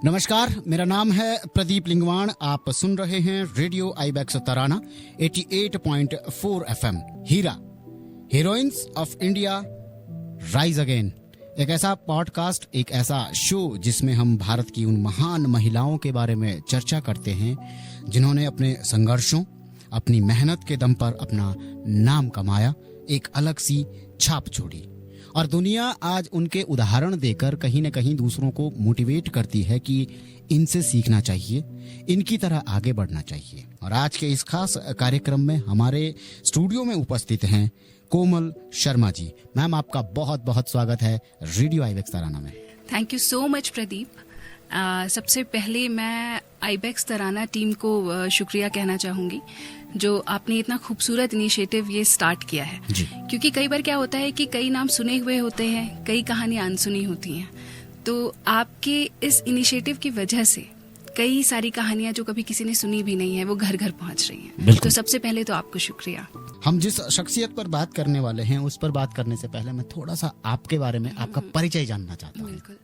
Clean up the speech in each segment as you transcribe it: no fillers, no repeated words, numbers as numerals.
नमस्कार, मेरा नाम है प्रदीप लिंगवाण। आप सुन रहे हैं radio Ibex Tarana 88.4 FM। Heera, heroines of India rise again, एक ऐसा पॉडकास्ट, एक ऐसा शो जिसमें हम भारत की उन महान महिलाओं के बारे में चर्चा करते हैं जिन्होंने अपने संघर्षों, अपनी मेहनत के दम पर अपना नाम कमाया, एक अलग सी छाप छोड़ी और दुनिया आज उनके उदाहरण देकर कहीं न कहीं दूसरों को मोटिवेट करती है कि इनसे सीखना चाहिए, इनकी तरह आगे बढ़ना चाहिए। और आज के इस खास कार्यक्रम में हमारे स्टूडियो में उपस्थित हैं कोमल शर्मा जी। मैम, आपका बहुत बहुत स्वागत है रेडियो आईबैक्स तराना में। Thank you so much Pradeep. सबसे पहले मैं आईबैक्स तराना टीम को शुक्रिया कहना चाहूँगी जो आपने इतना खूबसूरत इनिशिएटिव ये स्टार्ट किया है जी। क्योंकि कई बार क्या होता है कि कई नाम सुने हुए होते हैं, कई कहानियां अनसुनी होती हैं। तो आपके इस इनिशिएटिव की वजह से कई सारी कहानियां जो कभी किसी ने सुनी भी नहीं है वो घर घर पहुंच रही हैं। तो सबसे पहले तो आपको शुक्रिया। हम जिस शख्सियत पर बात करने वाले हैं उस पर बात करने से पहले मैं थोड़ा सा आपके बारे में, आपका परिचय जानना चाहता हूँ। बिल्कुल।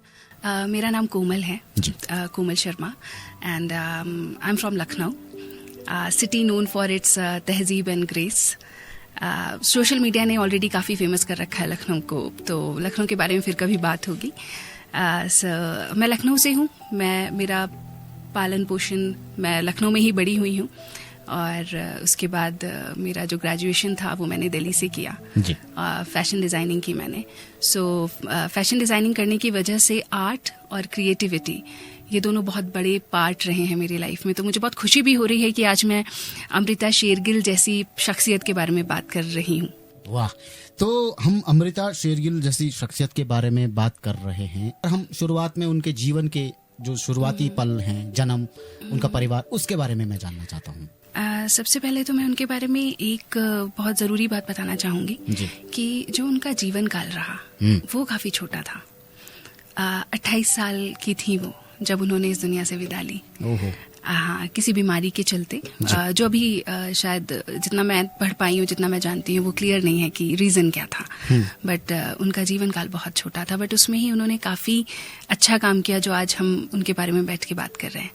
मेरा नाम कोमल है, Komal Sharma, and I am from Lucknow, city known for its tehzeeb and grace. Social media ने ऑलरेडी काफ़ी फेमस कर रखा है लखनऊ को, तो लखनऊ के बारे में फिर कभी बात होगी। मैं लखनऊ से हूँ, मेरा पालन पोषण, मैं लखनऊ में ही बड़ी हुई हूँ और उसके बाद मेरा जो ग्रेजुएशन था वो मैंने दिल्ली से किया। फैशन डिज़ाइनिंग की मैंने। फैशन डिज़ाइनिंग करने की वजह से आर्ट और क्रिएटिविटी ये दोनों बहुत बड़े पार्ट रहे हैं मेरी लाइफ में। तो मुझे बहुत खुशी भी हो रही है कि आज मैं अमृता शेरगिल जैसी शख्सियत के बारे में बात कर रही हूँ। वाह, तो हम अमृता शेरगिल जैसी शख्सियत के बारे में बात कर रहे हैं और हम शुरुआत में उनके जीवन के जो शुरुआती पल हैं, जन्म, उनका परिवार, उसके बारे में मैं जानना चाहता हूँ। सबसे पहले तो मैं उनके बारे में एक बहुत ज़रूरी बात बताना चाहूँगी कि जो उनका जीवन काल रहा वो काफ़ी छोटा था। 28 साल की थी वो जब उन्होंने इस दुनिया से विदा ली। हाँ, किसी बीमारी के चलते, जो अभी शायद जितना मैं पढ़ पाई हूँ, जितना मैं जानती हूँ, वो क्लियर नहीं है कि रीज़न क्या था। बट उनका जीवन काल बहुत छोटा था, बट उसमें ही उन्होंने काफ़ी अच्छा काम किया जो आज हम उनके बारे में बैठ के बात कर रहे हैं।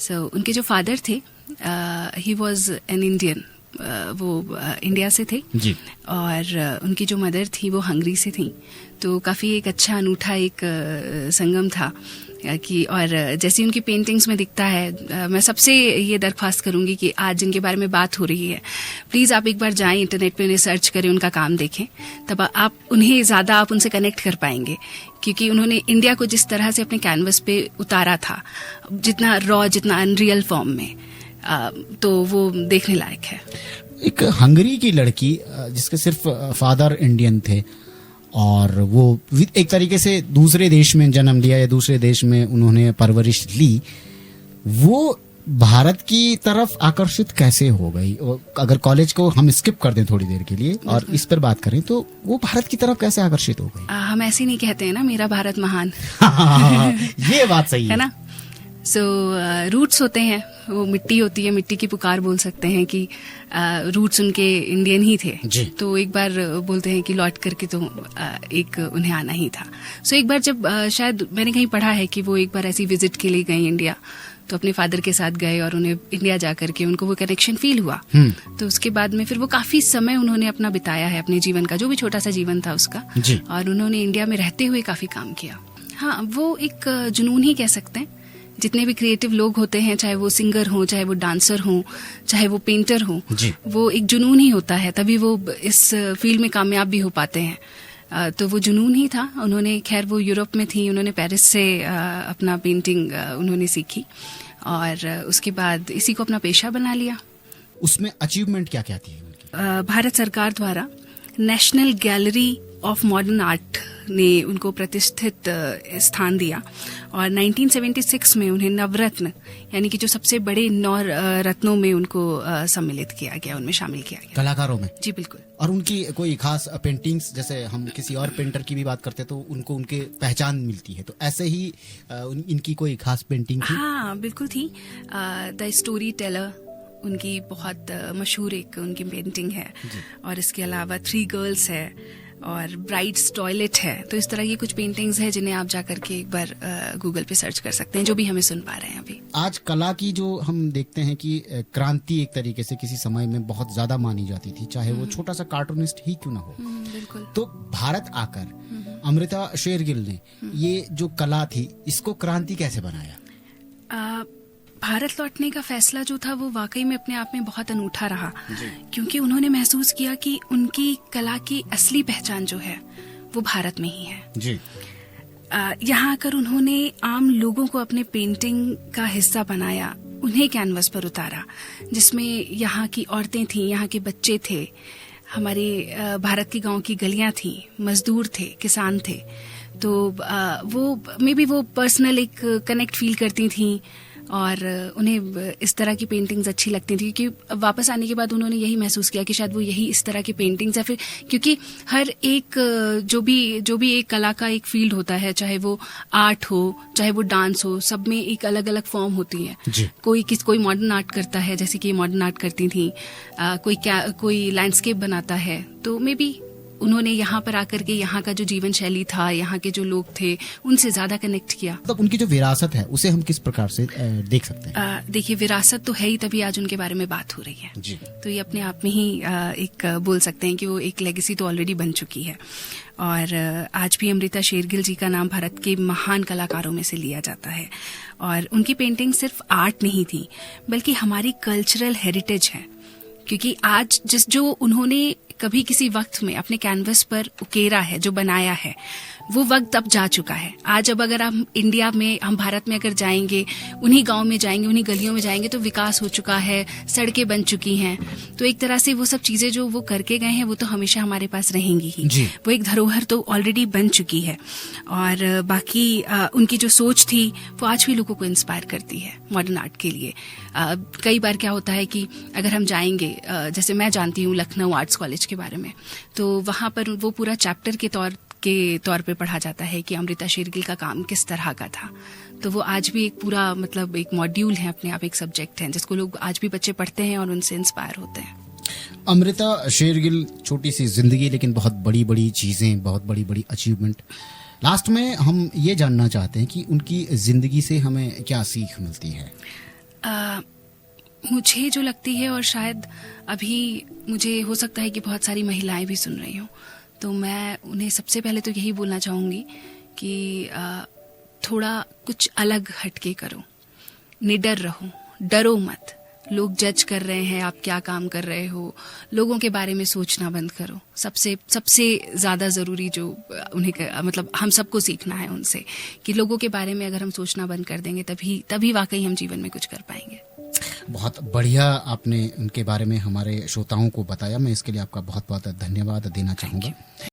उनके जो फादर थे, ही वॉज एन इंडियन, वो इंडिया से थे और उनकी जो मदर थी वो हंगरी से थी। तो काफ़ी एक अच्छा अनूठा एक संगम था कि, और जैसी उनकी पेंटिंग्स में दिखता है, मैं सबसे ये दरख्वास्त करूंगी कि आज जिनके बारे में बात हो रही है, प्लीज़ आप एक बार जाएं इंटरनेट पे, उन्हें सर्च करें, उनका काम देखें, तब आप उन्हें ज़्यादा आप उनसे कनेक्ट कर पाएंगे। क्योंकि उन्होंने इंडिया को जिस तरह से अपने कैनवस पे उतारा था, जितना रॉ, जितना अनरियल फॉर्म में, तो वो देखने लायक है। एक हंगरी की लड़की जिसके सिर्फ फादर इंडियन थे और वो एक तरीके से दूसरे देश में जन्म लिया या दूसरे देश में उन्होंने परवरिश ली, वो भारत की तरफ आकर्षित कैसे हो गई? अगर कॉलेज को हम स्किप कर दें थोड़ी देर के लिए और इस पर बात करें तो वो भारत की तरफ कैसे आकर्षित हो गई? हम ऐसे नहीं कहते हैं ना, मेरा भारत महान। ये बात सही है ना। रूट्स होते हैं, वो मिट्टी होती है, मिट्टी की पुकार बोल सकते हैं कि रूट्स उनके इंडियन ही थे। तो एक बार बोलते हैं कि लौट करके तो एक उन्हें आना ही था। एक बार जब शायद मैंने कहीं पढ़ा है कि वो एक बार ऐसी विजिट के लिए गई इंडिया, तो अपने फादर के साथ गए और उन्हें इंडिया जा करके उनको वो कनेक्शन फील हुआ। तो उसके बाद में फिर वो काफी समय उन्होंने अपना बिताया है अपने जीवन का, जो भी छोटा सा जीवन था उसका, और उन्होंने इंडिया में रहते हुए काफी काम किया। हाँ, वो एक जुनून ही कह सकते हैं। जितने भी क्रिएटिव लोग होते हैं, चाहे वो सिंगर हो, चाहे वो डांसर हो, चाहे वो पेंटर हो, वो एक जुनून ही होता है, तभी वो इस फील्ड में कामयाब भी हो पाते हैं। तो वो जुनून ही था। उन्होंने, खैर वो यूरोप में थी, उन्होंने पेरिस से अपना पेंटिंग उन्होंने सीखी और उसके बाद इसी को अपना पेशा बना लिया। उसमें अचीवमेंट क्या क्या थी उनकी? भारत सरकार द्वारा national gallery of modern art ने उनको प्रतिष्ठित स्थान दिया और 1976 में उन्हें नवरत्न, यानी कि जो सबसे बड़े 9 रत्नों में उनको सम्मिलित किया गया, उनमें शामिल किया गया। कलाकारों में? जी बिल्कुल। और उनकी कोई खास पेंटिंग्स, जैसे हम किसी और पेंटर की भी बात करते हैं तो उनको उनके पहचान मिलती है, तो ऐसे ही इनकी कोई खास पेंटिंग थी? हाँ बिल्कुल थी। द स्टोरी टेलर उनकी बहुत मशहूर एक उनकी पेंटिंग है, और इसके अलावा 3 गर्ल्स है, और ब्राइड्स टॉयलेट है। तो इस तरह की कुछ पेंटिंग्स हैं जिन्हें आप जाकर के एक बार गूगल पे सर्च कर सकते हैं, जो भी हमें सुन पा रहे हैं अभी। आज कला की जो हम देखते हैं कि क्रांति एक तरीके से किसी समय में बहुत ज्यादा मानी जाती थी, चाहे वो छोटा सा कार्टूनिस्ट ही क्यों ना हो। बिल्कुल। तो भारत आकर अमृता शेरगिल ने ये जो कला थी इसको क्रांति कैसे बनाया? भारत लौटने का फैसला जो था वो वाकई में अपने आप में बहुत अनूठा रहा, क्योंकि उन्होंने महसूस किया कि उनकी कला की असली पहचान जो है वो भारत में ही है जी। यहाँ आकर उन्होंने आम लोगों को अपने पेंटिंग का हिस्सा बनाया, उन्हें कैनवस पर उतारा, जिसमें यहाँ की औरतें थीं, यहाँ के बच्चे थे, हमारे भारत के गांव की गलियां थी, मजदूर थे, किसान थे। तो वो मे बी वो पर्सनल एक कनेक्ट फील करती थीं और उन्हें इस तरह की पेंटिंग्स अच्छी लगती थी, क्योंकि वापस आने के बाद उन्होंने यही महसूस किया कि शायद वो यही इस तरह की पेंटिंग्स है। फिर क्योंकि हर एक जो भी एक कला का एक फील्ड होता है, चाहे वो आर्ट हो चाहे वो डांस हो, सब में एक अलग अलग फॉर्म होती है। कोई मॉडर्न आर्ट करता है, जैसे कि मॉडर्न आर्ट करती थी, कोई लैंडस्केप बनाता है। तो मे बी उन्होंने यहाँ पर आकर के यहाँ का जो जीवन शैली था, यहाँ के जो लोग थे, उनसे ज्यादा कनेक्ट किया। तो उनकी जो विरासत है उसे हम किस प्रकार से देख सकते हैं? देखिए, विरासत तो है ही, तभी आज उनके बारे में बात हो रही है जी। तो ये अपने आप में ही एक बोल सकते हैं कि वो एक लेगेसी तो ऑलरेडी बन चुकी है। और आज भी अमृता शेरगिल जी का नाम भारत के महान कलाकारों में से लिया जाता है। और उनकी पेंटिंग सिर्फ आर्ट नहीं थी, बल्कि हमारी कल्चरल हेरिटेज है, क्योंकि आज जो उन्होंने कभी किसी वक्त में अपने कैनवस पर उकेरा है, जो बनाया है, वो वक्त अब जा चुका है। आज अब अगर हम इंडिया में, हम भारत में अगर जाएंगे, उन्हीं गांव में जाएंगे, उन्हीं गलियों में जाएंगे, तो विकास हो चुका है, सड़कें बन चुकी हैं। तो एक तरह से वो सब चीजें जो वो करके गए हैं वो तो हमेशा हमारे पास रहेंगी ही। वो एक धरोहर तो ऑलरेडी बन चुकी है। और बाकी उनकी जो सोच थी वो आज भी लोगों को इंस्पायर करती है मॉडर्न आर्ट के लिए। कई बार क्या होता है कि अगर हम जाएंगे, जैसे मैं जानती हूँ लखनऊ आर्ट्स कॉलेज के बारे में, तो वहां पर वो पूरा चैप्टर के तौर पे पढ़ा जाता है कि अमृता शेरगिल का काम किस तरह का था। तो वो आज भी एक पूरा मतलब एक मॉड्यूल है, अपने आप एक सब्जेक्ट है, जिसको लोग आज भी बच्चे पढ़ते हैं और उनसे इंस्पायर होते हैं। अमृता शेरगिल, छोटी सी जिंदगी लेकिन बहुत बड़ी बड़ी चीजें, बहुत बड़ी बड़ी अचीवमेंट। लास्ट में हम ये जानना चाहते हैं कि उनकी जिंदगी से हमें क्या सीख मिलती है? मुझे जो लगती है, और शायद अभी मुझे हो सकता है कि बहुत सारी महिलाएं भी सुन रही हों, तो मैं उन्हें सबसे पहले तो यही बोलना चाहूंगी कि थोड़ा कुछ अलग हटके करो, निडर रहो, डरो मत। लोग जज कर रहे हैं, आप क्या काम कर रहे हो, लोगों के बारे में सोचना बंद करो। सबसे ज्यादा जरूरी जो उन्हें मतलब हम सबको सीखना है उनसे, कि लोगों के बारे में अगर हम सोचना बंद कर देंगे तभी वाकई हम जीवन में कुछ कर पाएंगे। बहुत बढ़िया आपने उनके बारे में हमारे श्रोताओं को बताया। मैं इसके लिए आपका बहुत बहुत धन्यवाद देना चाहूंगा।